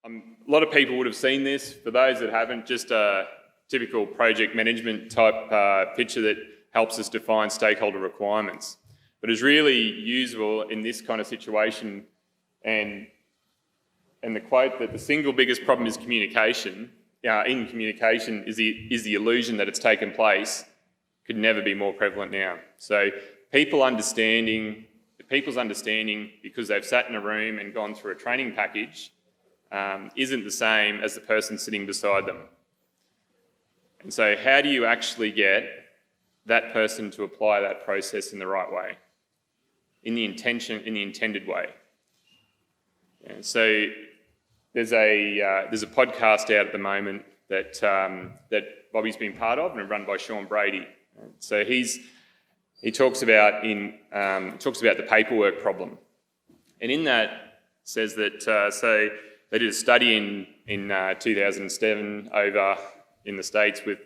A lot of people would have seen this. For those that haven't, just a typical project management type picture that helps us define stakeholder requirements. But it's really usable in this kind of situation, and the quote that the single biggest problem is communication, in communication is the illusion that it's taken place could never be more prevalent now. So people's understanding because they've sat in a room and gone through a training package isn't the same as the person sitting beside them. And so how do you actually get that person to apply that process in the right way, in the intended way? And so there's a podcast out at the moment that Bobby's been part of and run by Sean Brady. So he talks about the paperwork problem, and in that says that so they did a study in 2007 over in the States with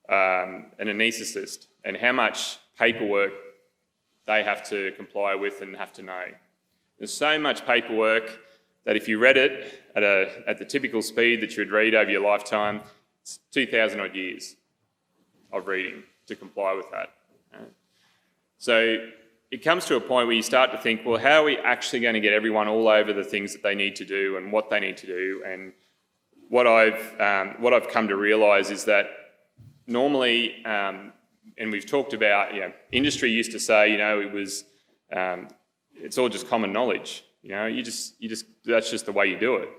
an anaesthetist and how much paperwork they have to comply with and have to know. There's so much paperwork that if you read it at the typical speed that you'd read over your lifetime, it's 2,000 odd years of reading to comply with that. So it comes to a point where you start to think, well, how are we actually going to get everyone all over the things that they need to do and what they need to do? And what I've come to realise is that normally, and we've talked about, industry used to say, it was, it's all just common knowledge. That's just the way you do it.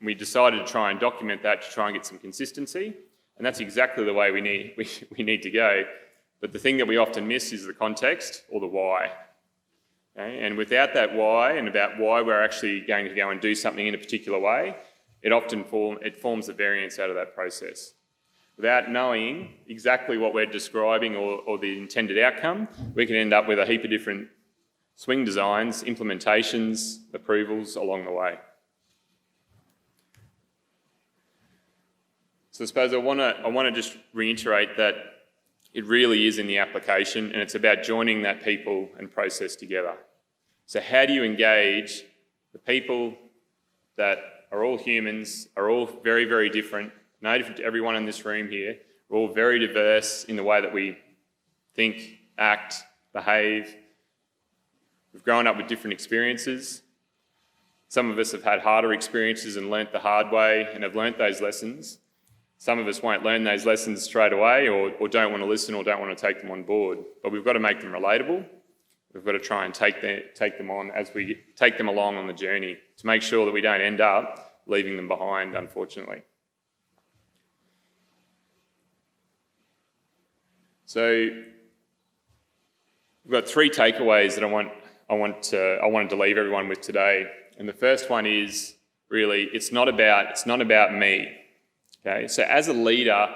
We decided to try and document that to try and get some consistency, and that's exactly the way we need to go. But the thing that we often miss is the context or the why. Okay? And without that why and about why we're actually going to go and do something in a particular way, it often forms the variance out of that process. Without knowing exactly what we're describing or the intended outcome, we can end up with a heap of different swing designs, implementations, approvals along the way. So I suppose I want to just reiterate that it really is in the application, and it's about joining that people and process together. So how do you engage the people that are all humans, are all very, very different, no different to everyone in this room here. We're all very diverse in the way that we think, act, behave. We've grown up with different experiences. Some of us have had harder experiences and learnt the hard way and have learnt those lessons. Some of us won't learn those lessons straight away or don't want to listen or don't want to take them on board. But we've got to make them relatable. We've got to try and take them on as we take them along on the journey to make sure that we don't end up leaving them behind, unfortunately. So we've got 3 takeaways that I wanted to leave everyone with today. And the first one is really it's not about me. Okay, so as a leader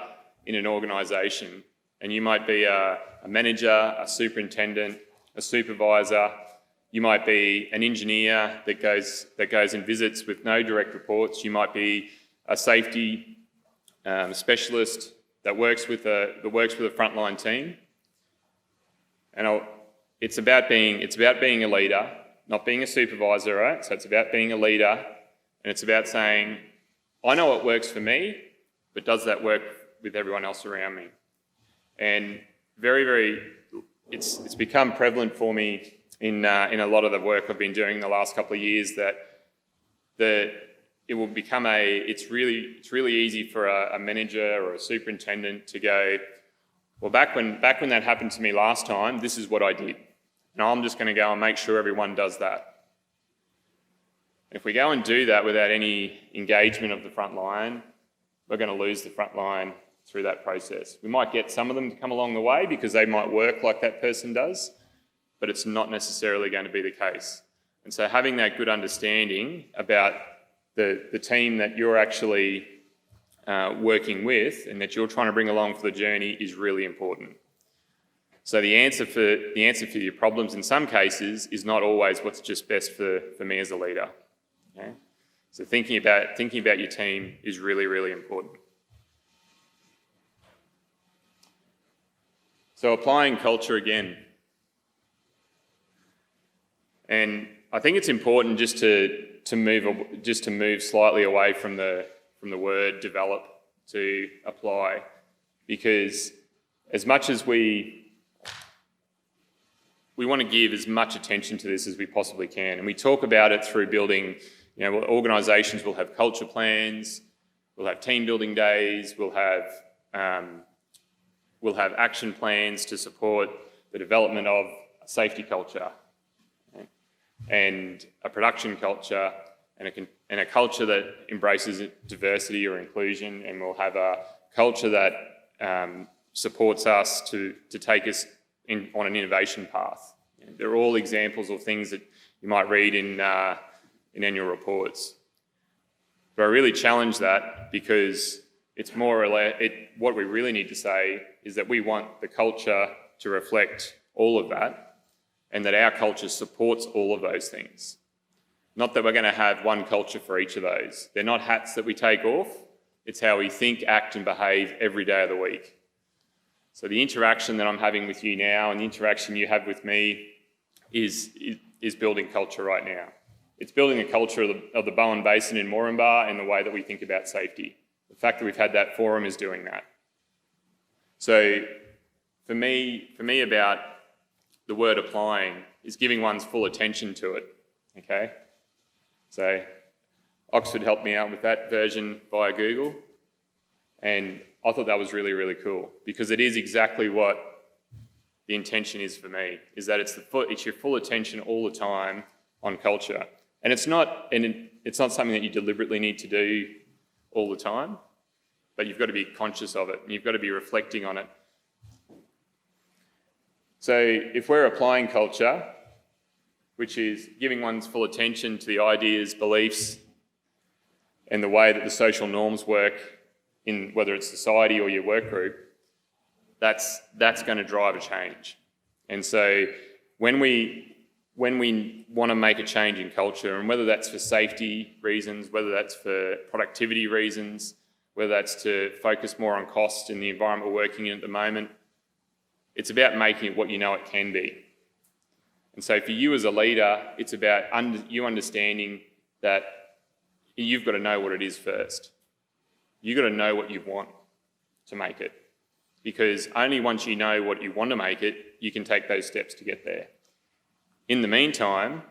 in an organisation, and you might be a manager, a superintendent, a supervisor, you might be an engineer that goes and visits with no direct reports, you might be a safety specialist that works with a frontline team, and it's about being a leader, not being a supervisor, right? So it's about being a leader, and it's about saying, I know what works for me, but does that work with everyone else around me? And it's become prevalent for me in a lot of the work I've been doing the last couple of years that it will become it's really easy for a manager or a superintendent to go, well, back when that happened to me last time, this is what I did. And I'm just going to go and make sure everyone does that. If we go and do that without any engagement of the front line, we're going to lose the front line through that process. We might get some of them to come along the way because they might work like that person does, but it's not necessarily going to be the case. And so having that good understanding about the team that you're actually working with and that you're trying to bring along for the journey is really important. So the answer for your problems in some cases is not always what's just best for me as a leader. Okay? So thinking about your team is really, really important. So applying culture again. And I think it's important just to move slightly away from the word develop to apply, because as much as we want to give as much attention to this as we possibly can, and we talk about it through building, organisations will have culture plans, we'll have team building days, we'll have action plans to support the development of a safety culture, okay, and a production culture, and a culture that embraces diversity or inclusion, and we'll have a culture that supports us to take us on an innovation path. They're all examples of things that you might read in annual reports. But I really challenge that, because it's more or less, what we really need to say is that we want the culture to reflect all of that, and that our culture supports all of those things. Not that we're going to have one culture for each of those. They're not hats that we take off. It's how we think, act and behave every day of the week. So the interaction that I'm having with you now and the interaction you have with me is building culture right now. It's building a culture of the Bowen Basin in Moranbah and the way that we think about safety. The fact that we've had that forum is doing that. So for me about the word applying is giving one's full attention to it, okay? So Oxford helped me out with that version via Google, and I thought that was really, really cool, because it is exactly what the intention is for me, is that it's your full attention all the time on culture. And it's not something that you deliberately need to do all the time, but you've got to be conscious of it and you've got to be reflecting on it. So if we're applying culture, which is giving one's full attention to the ideas, beliefs, and the way that the social norms work in whether it's society or your work group, that's going to drive a change. And so when we want to make a change in culture, and whether that's for safety reasons, whether that's for productivity reasons, whether that's to focus more on cost in the environment we're working in at the moment, it's about making it what you know it can be. And so for you as a leader, it's about you understanding that you've got to know what it is first. You've got to know what you want to make it. Because only once you know what you want to make it, you can take those steps to get there. In the meantime,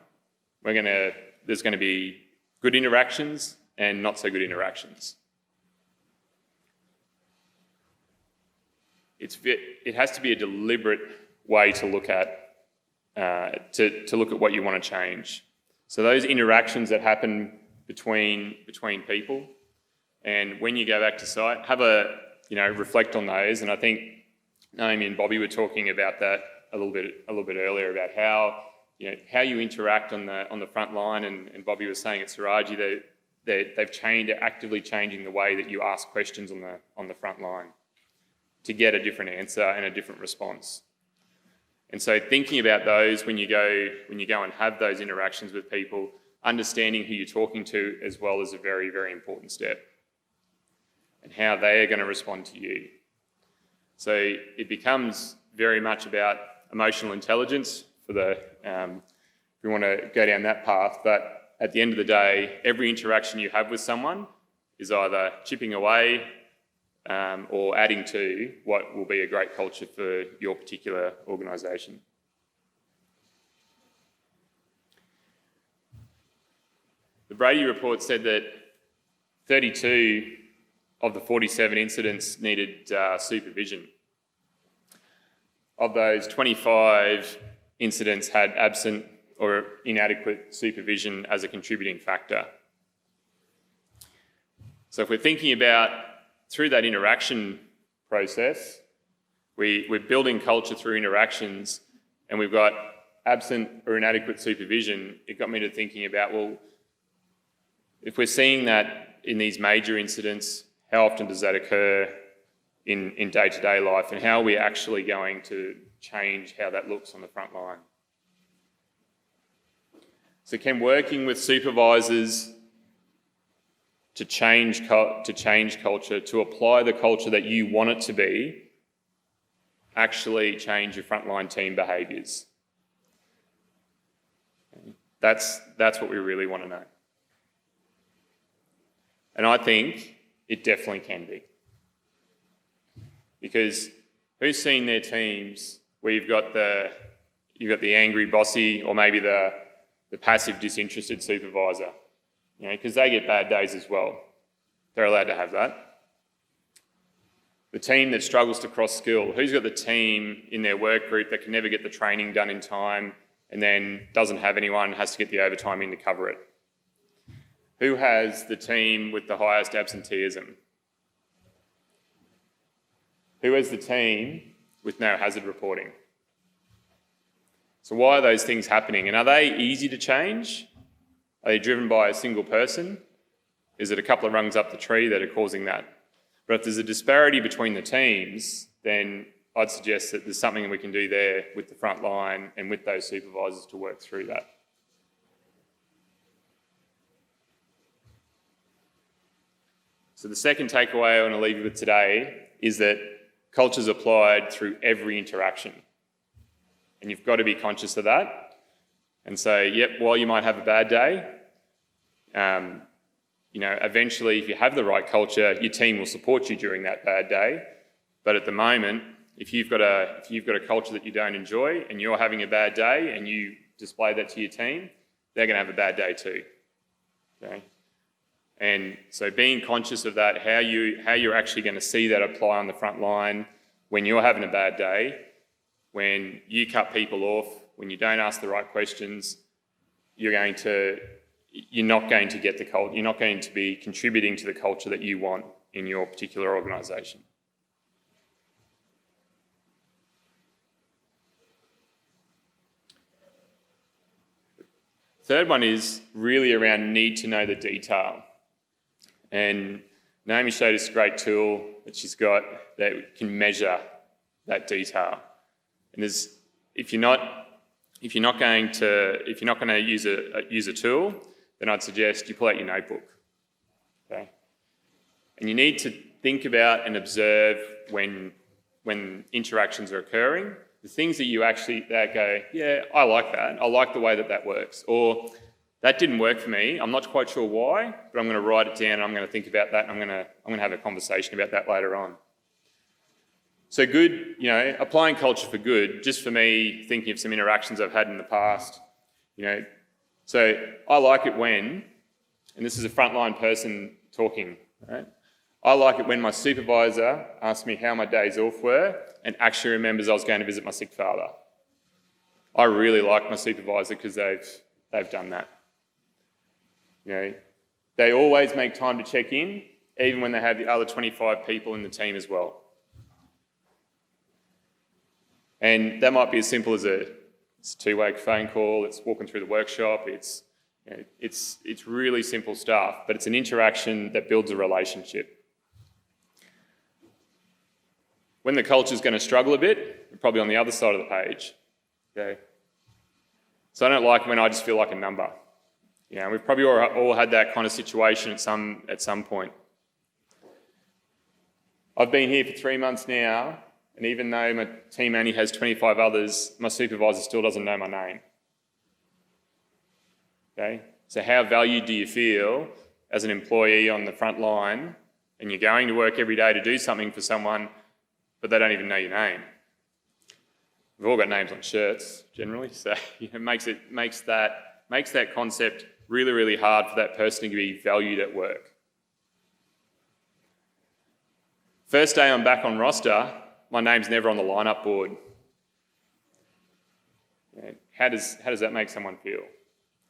there's going to be good interactions and not so good interactions. It has to be a deliberate way to look at what you want to change. So those interactions that happen between people, and when you go back to site, reflect on those. And I think Naomi and Bobby were talking about that a little bit earlier, about how you interact on the front line, and Bobby was saying at Saraji they're actively changing the way that you ask questions on the front line to get a different answer and a different response. And so thinking about those when you go and have those interactions with people, understanding who you're talking to as well is a very, very important step, and how they are going to respond to you. So it becomes very much about emotional intelligence if we want to go down that path. But at the end of the day, every interaction you have with someone is either chipping away or adding to what will be a great culture for your particular organisation. The Brady report said that 32 of the 47 incidents needed supervision. Of those, 25 incidents had absent or inadequate supervision as a contributing factor. So if we're thinking about through that interaction process, we're building culture through interactions, and we've got absent or inadequate supervision. It got me to thinking about, well, if we're seeing that in these major incidents, how often does that occur in day-to-day life, and how are we actually going to change how that looks on the front line? So can working with supervisors to change culture, to apply the culture that you want it to be, actually change your frontline team behaviours? That's what we really want to know. And I think it definitely can be. Because who's seen their teams where you've got the angry bossy or maybe the passive disinterested supervisor? Because they get bad days as well. They're allowed to have that. The team that struggles to cross skill. Who's got the team in their work group that can never get the training done in time and then doesn't have anyone, has to get the overtime in to cover it? Who has the team with the highest absenteeism? Who has the team with no hazard reporting? So why are those things happening? And are they easy to change? Are they driven by a single person? Is it a couple of rungs up the tree that are causing that? But if there's a disparity between the teams, then I'd suggest that there's something we can do there with the front line and with those supervisors to work through that. So the second takeaway I want to leave you with today is that culture's applied through every interaction. And you've got to be conscious of that and say, yep, while you might have a bad day, eventually if you have the right culture, your team will support you during that bad day. But at the moment, if you've got a culture that you don't enjoy and you're having a bad day and you display that to your team, they're going to have a bad day too. Okay? And so being conscious of that, how you're actually going to see that apply on the front line when you're having a bad day, when you cut people off, when you don't ask the right questions, you're not going to get the culture. You're not going to be contributing to the culture that you want in your particular organisation. Third one is really around need to know the detail. And Naomi showed us a great tool that she's got that can measure that detail. And if you're not going to use a tool, then I'd suggest you pull out your notebook. Okay? And you need to think about and observe when interactions are occurring, the things that go, yeah, I like that. I like the way that works. Or that didn't work for me. I'm not quite sure why, but I'm going to write it down and I'm going to think about that and I'm going to have a conversation about that later on. So good, applying culture for good, just for me, thinking of some interactions I've had in the past, So I like it when, and this is a frontline person talking, right? I like it when my supervisor asks me how my days off were and actually remembers I was going to visit my sick father. I really like my supervisor because they've done that. They always make time to check in, even when they have the other 25 people in the team as well. And that might be as simple as it's a two-way phone call, it's walking through the workshop, it's really simple stuff, but it's an interaction that builds a relationship. When the culture's going to struggle a bit, we're probably on the other side of the page. Okay? So I don't like when I just feel like a number. We've probably all had that kind of situation at some point. I've been here for 3 months now, and even though my team only has 25 others, my supervisor still doesn't know my name. Okay? So how valued do you feel as an employee on the front line and you're going to work every day to do something for someone, but they don't even know your name? We've all got names on shirts, generally, so it makes that concept really, really hard for that person to be valued at work. First day I'm back on roster, my name's never on the lineup board. How does that make someone feel?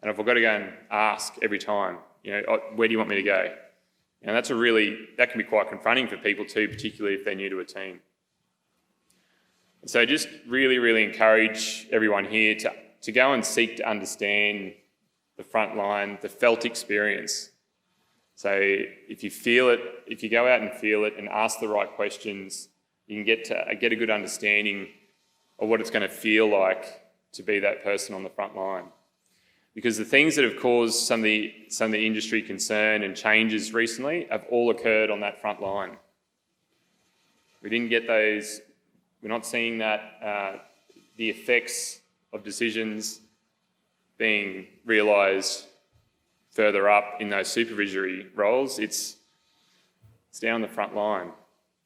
And if I've got to go and ask every time, where do you want me to go? That can be quite confronting for people too, particularly if they're new to a team. So just really, really encourage everyone here to go and seek to understand the front line, the felt experience. So if you feel it, if you go out and feel it and ask the right questions, you can get a good understanding of what it's going to feel like to be that person on the front line. Because the things that have caused some of the industry concern and changes recently have all occurred on that front line. We didn't get those. We're not seeing that the effects of decisions being realised further up in those supervisory roles. It's down the front line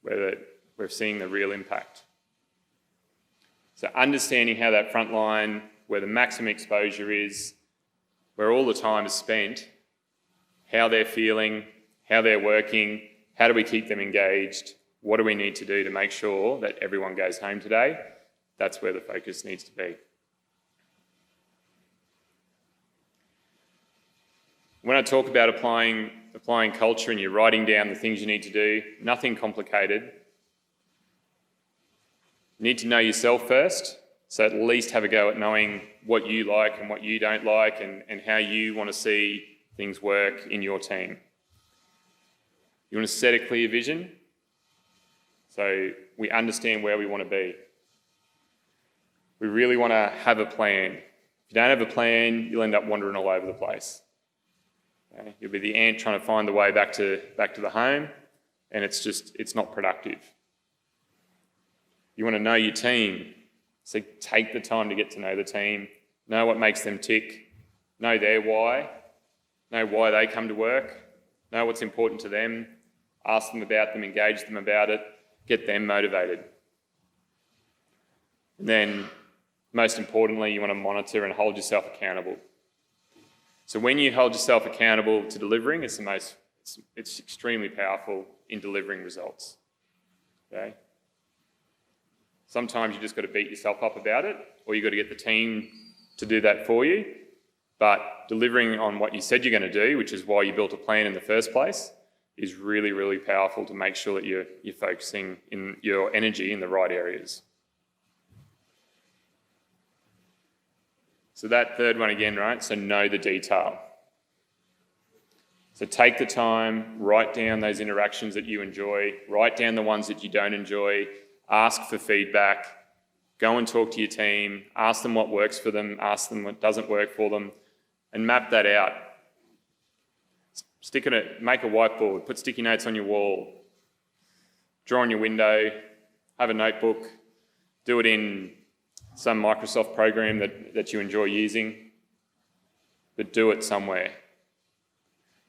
where we're seeing the real impact. So understanding how that front line, where the maximum exposure is, where all the time is spent, how they're feeling, how they're working, how do we keep them engaged, what do we need to do to make sure that everyone goes home today? That's where the focus needs to be. When I talk about applying culture and you're writing down the things you need to do, nothing complicated. You need to know yourself first, so at least have a go at knowing what you like and what you don't like and how you want to see things work in your team. You want to set a clear vision, so we understand where we want to be. We really want to have a plan. If you don't have a plan, you'll end up wandering all over the place. Okay? You'll be the ant trying to find the way back to the home, and it's not productive. You want to know your team, so take the time to get to know the team, know what makes them tick, know their why, know why they come to work, know what's important to them, ask them about them, engage them about it, get them motivated. And then, most importantly, you want to monitor and hold yourself accountable. So when you hold yourself accountable to delivering, it's extremely powerful in delivering results. Okay? Sometimes you just got to beat yourself up about it, or you've got to get the team to do that for you. But delivering on what you said you're going to do, which is why you built a plan in the first place, is really, really powerful to make sure that you're focusing in your energy in the right areas. So that third one again, right? So know the detail. So take the time, write down those interactions that you enjoy, write down the ones that you don't enjoy, ask for feedback, go and talk to your team, ask them what works for them, ask them what doesn't work for them, and map that out. Make a whiteboard, put sticky notes on your wall, draw on your window, have a notebook, do it in some Microsoft program that you enjoy using, but do it somewhere.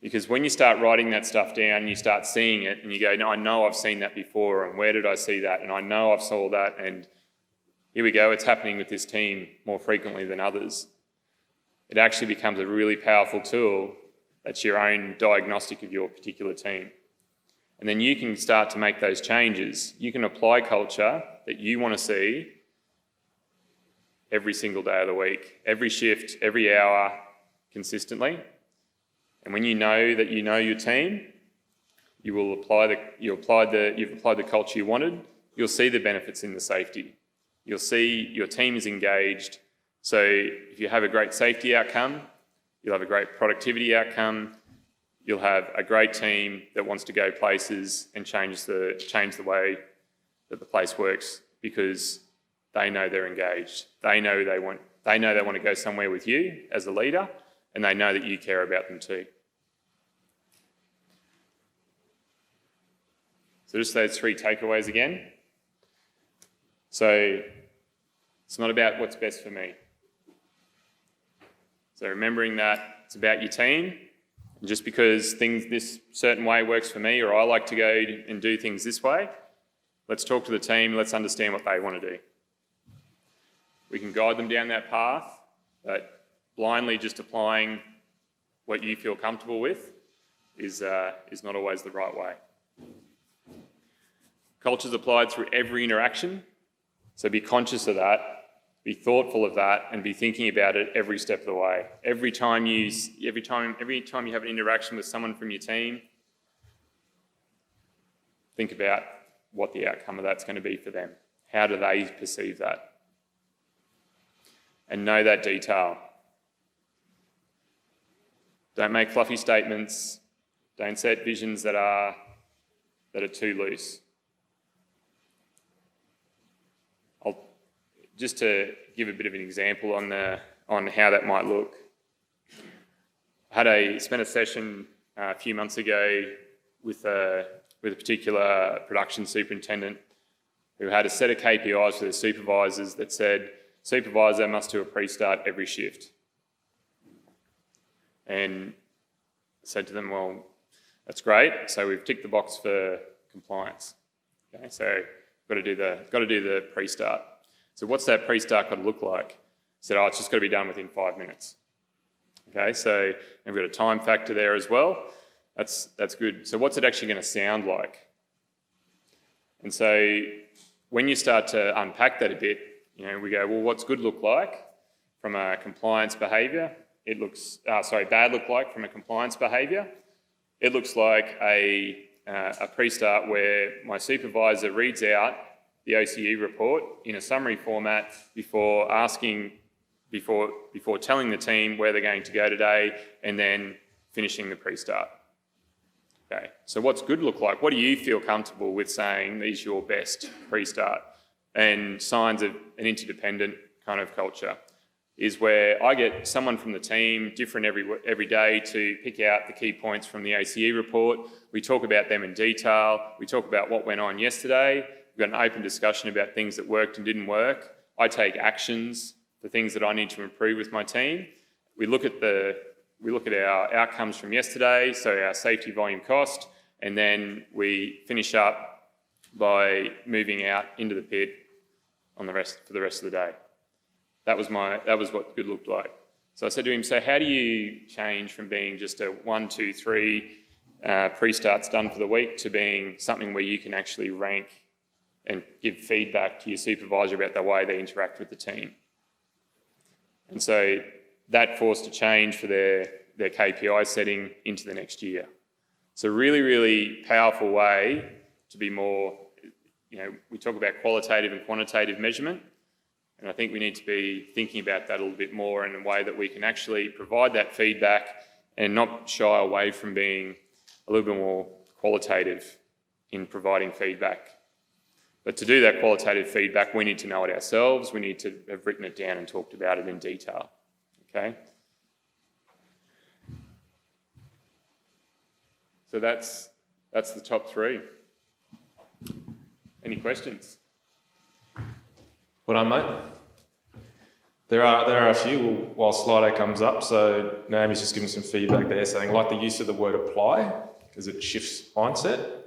Because when you start writing that stuff down, you start seeing it and you go, no, I know I've seen that before, and where did I see that? And I know I've saw that, and here we go, it's happening with this team more frequently than others. It actually becomes a really powerful tool that's your own diagnostic of your particular team. And then you can start to make those changes. You can apply culture that you want to see every single day of the week, every shift, every hour, consistently. And when you know that you know your team, you've applied the culture you wanted, you'll see the benefits in the safety. You'll see your team is engaged. So if you have a great safety outcome, you'll have a great productivity outcome, you'll have a great team that wants to go places and change the way that the place works, because they know they're engaged. They know they want to go somewhere with you as a leader, and they know that you care about them too. So just those three takeaways again. So it's not about what's best for me. So remembering that it's about your team, and just because this certain way works for me, or I like to go and do things this way, let's talk to the team, let's understand what they want to do. We can guide them down that path, but blindly just applying what you feel comfortable with is not always the right way. Culture's applied through every interaction, so be conscious of that, be thoughtful of that, and be thinking about it every step of the way. Every time you have an interaction with someone from your team, think about what the outcome of that's going to be for them. How do they perceive that? And know that detail. Don't make fluffy statements. Don't set visions that are too loose. Just to give a bit of an example on how that might look. I spent a session a few months ago with a particular production superintendent who had a set of KPIs for their supervisors that said, supervisor must do a pre-start every shift. and said to them, well, that's great. So we've ticked the box for compliance. Okay, so got to do the pre-start. So what's that pre-start got to look like? Said, it's just got to be done within 5 minutes. Okay, so we've got a time factor there as well. That's good. So what's it actually going to sound like? And so when you start to unpack that a bit, we go, well, what's good look like from a compliance behaviour? Bad look like from a compliance behaviour? It looks like a pre-start where my supervisor reads out the OCE report in a summary format before telling the team where they're going to go today, and then finishing the pre-start. Okay, so what's good look like? What do you feel comfortable with saying is your best pre-start? And signs of an interdependent kind of culture is where I get someone from the team, different every day, to pick out the key points from the OCE report. We talk about them in detail. We talk about what went on yesterday. We've got an open discussion about things that worked and didn't work. I take actions for things that I need to improve with my team. We look at our outcomes from yesterday, so our safety volume cost, and then we finish up by moving out into the pit for the rest of the day. That was what good looked like. So I said to him, so how do you change from being just a 1, 2, 3 pre-starts done for the week to being something where you can actually rank and give feedback to your supervisor about the way they interact with the team? And so that forced a change for their KPI setting into the next year. So really, really powerful way to be more, we talk about qualitative and quantitative measurement, and I think we need to be thinking about that a little bit more in a way that we can actually provide that feedback and not shy away from being a little bit more qualitative in providing feedback. But to do that qualitative feedback, we need to know it ourselves. We need to have written it down and talked about it in detail. Okay? So that's the top 3. Any questions? Well done, mate. There are a few while Slido comes up. So Naomi's just given some feedback there, saying like the use of the word apply because it shifts mindset.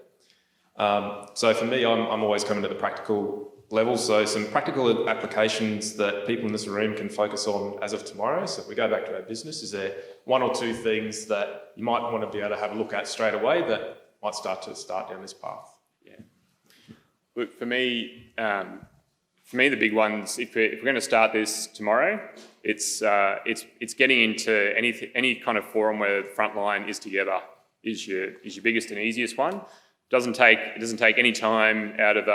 So for me, I'm always coming to the practical level. So some practical applications that people in this room can focus on as of tomorrow. So if we go back to our business, is there 1 or 2 things that you might want to be able to have a look at straight away that might start down this path? Yeah. Look, for me, the big ones, if we're going to start this tomorrow, it's getting into any kind of forum where Frontline is together is your biggest and easiest one. It doesn't take any time out of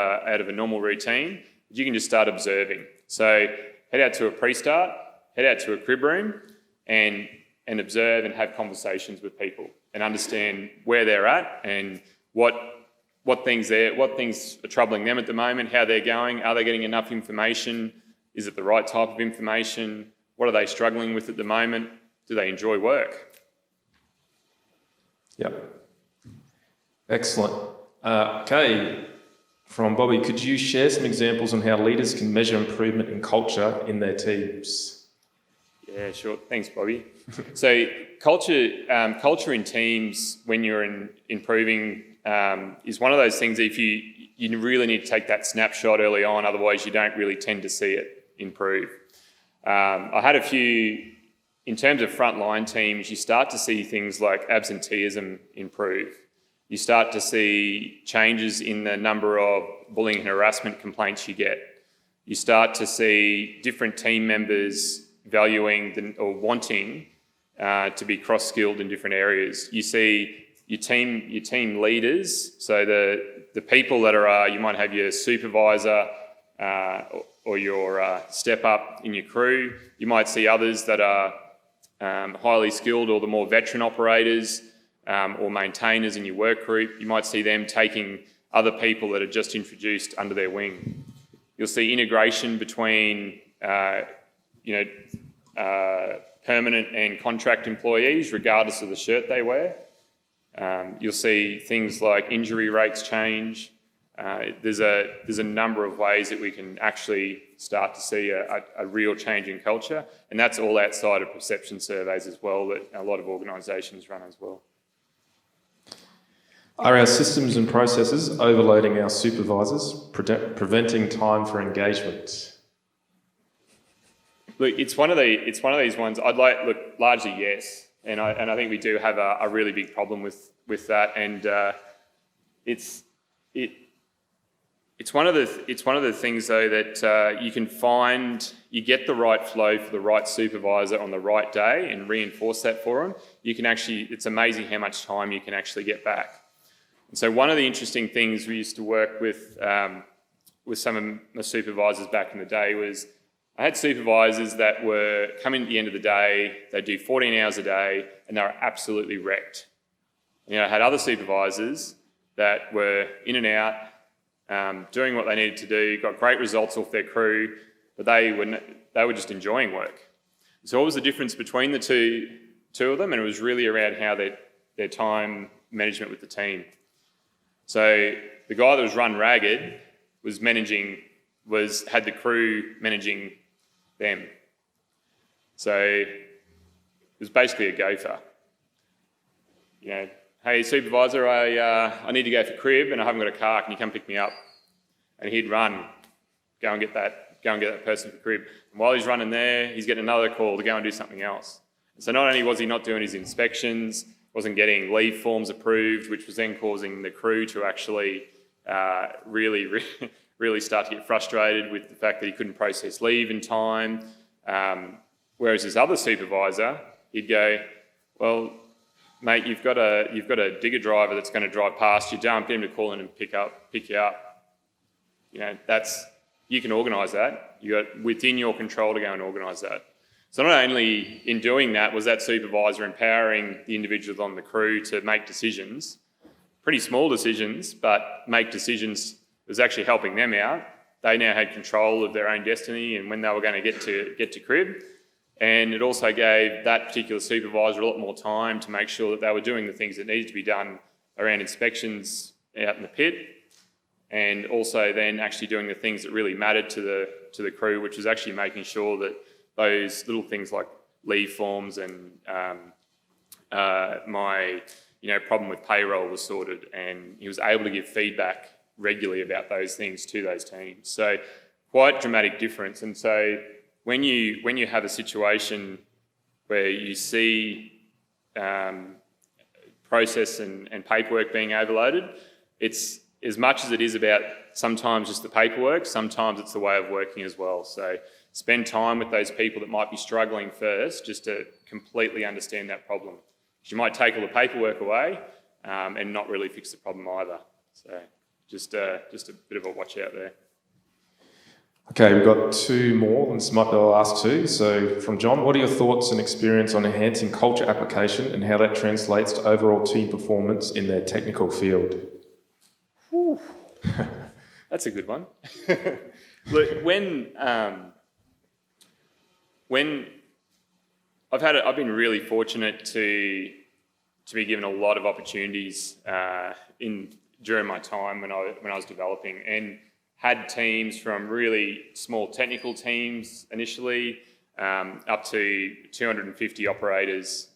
a normal routine. But you can just start observing. So head out to a pre-start, head out to a crib room, and observe and have conversations with people and understand where they're at and what things are troubling them at the moment, how they're going, are they getting enough information, is it the right type of information, what are they struggling with at the moment, do they enjoy work? Yep. Excellent. Okay, from Bobby, could you share some examples on how leaders can measure improvement in culture in their teams? Yeah, sure. Thanks, Bobby. So culture in teams when you're improving is one of those things that if you really need to take that snapshot early on, otherwise you don't really tend to see it improve. I had a few, in terms of frontline teams, you start to see things like absenteeism improve. You start to see changes in the number of bullying and harassment complaints you get. You start to see different team members valuing or wanting to be cross-skilled in different areas. You see your team leaders, so the people that are, you might have your supervisor or your step up in your crew. You might see others that are highly skilled or the more veteran operators or maintainers in your work group. You might see them taking other people that are just introduced under their wing. You'll see integration between permanent and contract employees, regardless of the shirt they wear. You'll see things like injury rates change. There's a number of ways that we can actually start to see a real change in culture, and that's all outside of perception surveys as well that a lot of organisations run as well. Are our systems and processes overloading our supervisors, preventing time for engagement? Look, it's one of these ones. Largely yes, and I think we do have a really big problem with that, and it's one of the things though that you get the right flow for the right supervisor on the right day and reinforce that for them. It's amazing how much time you can actually get back. And so one of the interesting things we used to work with some of my supervisors back in the day was I had supervisors that were coming at the end of the day, they'd do 14 hours a day and they were absolutely wrecked. I had other supervisors that were in and out, doing what they needed to do, got great results off their crew, but they were just enjoying work. So what was the difference between the two of them? And it was really around how their time management with the team. So the guy that was run ragged had the crew managing them. So it was basically a gopher. Hey supervisor, I need to go for crib and I haven't got a car, can you come pick me up? And he'd run, go and get that person for crib. And while he's running there, he's getting another call to go and do something else. And so not only was he not doing his inspections, wasn't getting leave forms approved, which was then causing the crew to actually really start to get frustrated with the fact that he couldn't process leave in time. Whereas his other supervisor, he'd go, well, mate, you've got a digger driver that's going to drive past you, don't get him to call in and pick you up. You can organise that. You got within your control to go and organise that. So not only in doing that was that supervisor empowering the individuals on the crew to make decisions, pretty small decisions, but make decisions. It was actually helping them out. They now had control of their own destiny and when they were going to get to crib. And it also gave that particular supervisor a lot more time to make sure that they were doing the things that needed to be done around inspections out in the pit, and also then actually doing the things that really mattered to the crew, which was actually making sure that those little things like leave forms and my problem with payroll was sorted, and he was able to give feedback regularly about those things to those teams. So quite dramatic difference. And so when you have a situation where you see process and paperwork being overloaded, it's as much as it is about sometimes just the paperwork, sometimes it's the way of working as well. So spend time with those people that might be struggling first, just to completely understand that problem. Because you might take all the paperwork away and not really fix the problem either. So just a bit of a watch out there. Okay, we've got two more. This might be the last two. So from John, what are your thoughts and experience on enhancing culture application and how that translates to overall team performance in their technical field? That's a good one. Look, when I've been really fortunate to be given a lot of opportunities during my time when I was developing, and had teams from really small technical teams initially up to 250 operators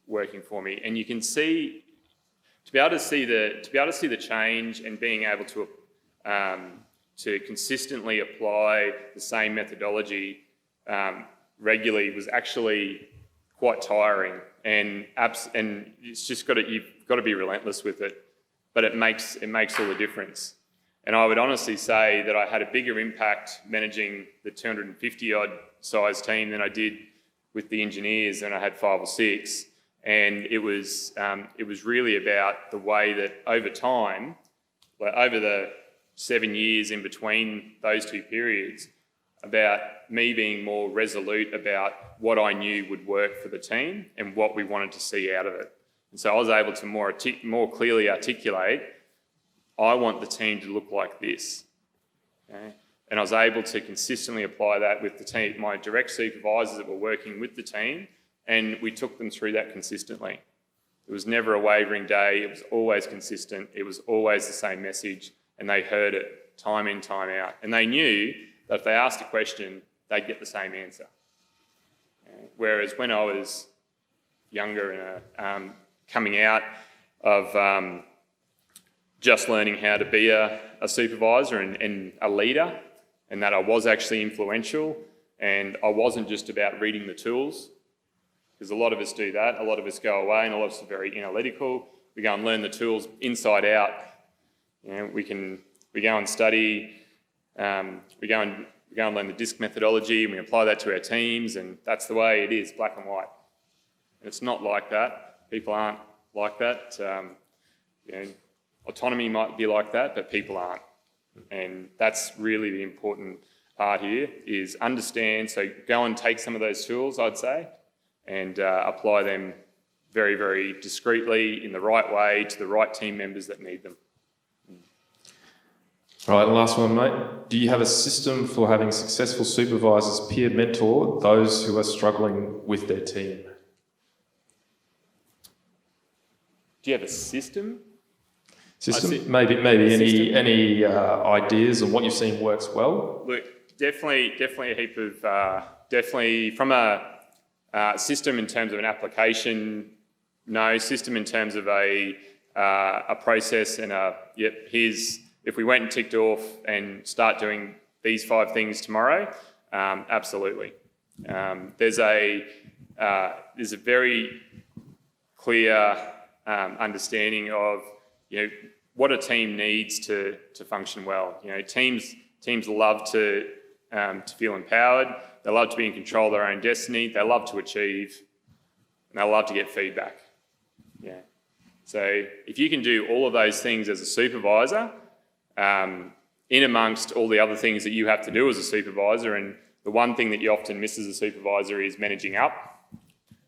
working for me, and you can see to be able to see the change and being able to consistently apply the same methodology regularly was actually quite tiring, and it's just you've got to be relentless with it, but it makes all the difference. And I would honestly say that I had a bigger impact managing the 250 odd size team than I did with the engineers, and I had 5 or 6. And it was really about the way that over time, over the 7 years in between those two periods, about me being more resolute about what I knew would work for the team and what we wanted to see out of it. And so I was able to more clearly articulate, I want the team to look like this. Okay? And I was able to consistently apply that with the team, my direct supervisors that were working with the team, and we took them through that consistently. It was never a wavering day, it was always consistent, it was always the same message, and they heard it time in, time out. And they knew that if they asked a question, they'd get the same answer. Whereas when I was younger and coming out of just learning how to be a supervisor and a leader, and that I was actually influential, and I wasn't just about reading the tools, because a lot of us do that. A lot of us go away and a lot of us are very analytical. We go and learn the tools inside out. We go and study, we go and learn the DISC methodology, and we apply that to our teams, and that's the way it is, black and white. And it's not like that. People aren't like that. Autonomy might be like that, but people aren't. And that's really the important part here, is understand. So go and take some of those tools, I'd say, and apply them very, very discreetly in the right way to the right team members that need them. All right, last one, mate. Do you have a system for having successful supervisors peer mentor those who are struggling with their team? Do you have a system? Maybe any ideas on what you've seen works well? Look, definitely a heap of, definitely from a system in terms of an application, no. System in terms of a process and if we went and ticked off and start doing these 5 things tomorrow, absolutely. There's a very clear understanding of what a team needs to function well. Teams love to feel empowered. They love to be in control of their own destiny. They love to achieve, and they love to get feedback. So if you can do all of those things as a supervisor, in amongst all the other things that you have to do as a supervisor, and the one thing that you often miss as a supervisor is managing up,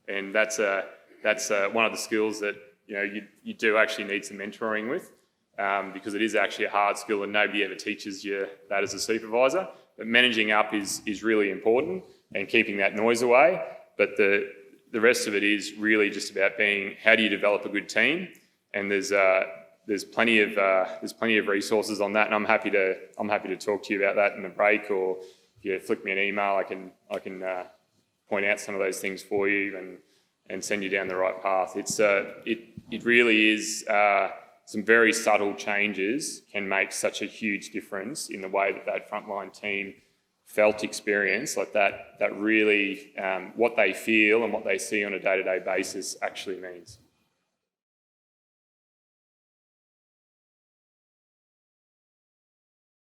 and that's one of the skills that you do actually need some mentoring with, because it is actually a hard skill and nobody ever teaches you that as a supervisor. But managing up is really important, and keeping that noise away. But the rest of it is really just about being, how do you develop a good team? And there's plenty of resources on that, and I'm happy to talk to you about that in the break, or if you flick me an email, I can point out some of those things for you and send you down the right path. It really is some very subtle changes can make such a huge difference in the way that frontline team felt experience, like that really what they feel and what they see on a day-to-day basis actually means.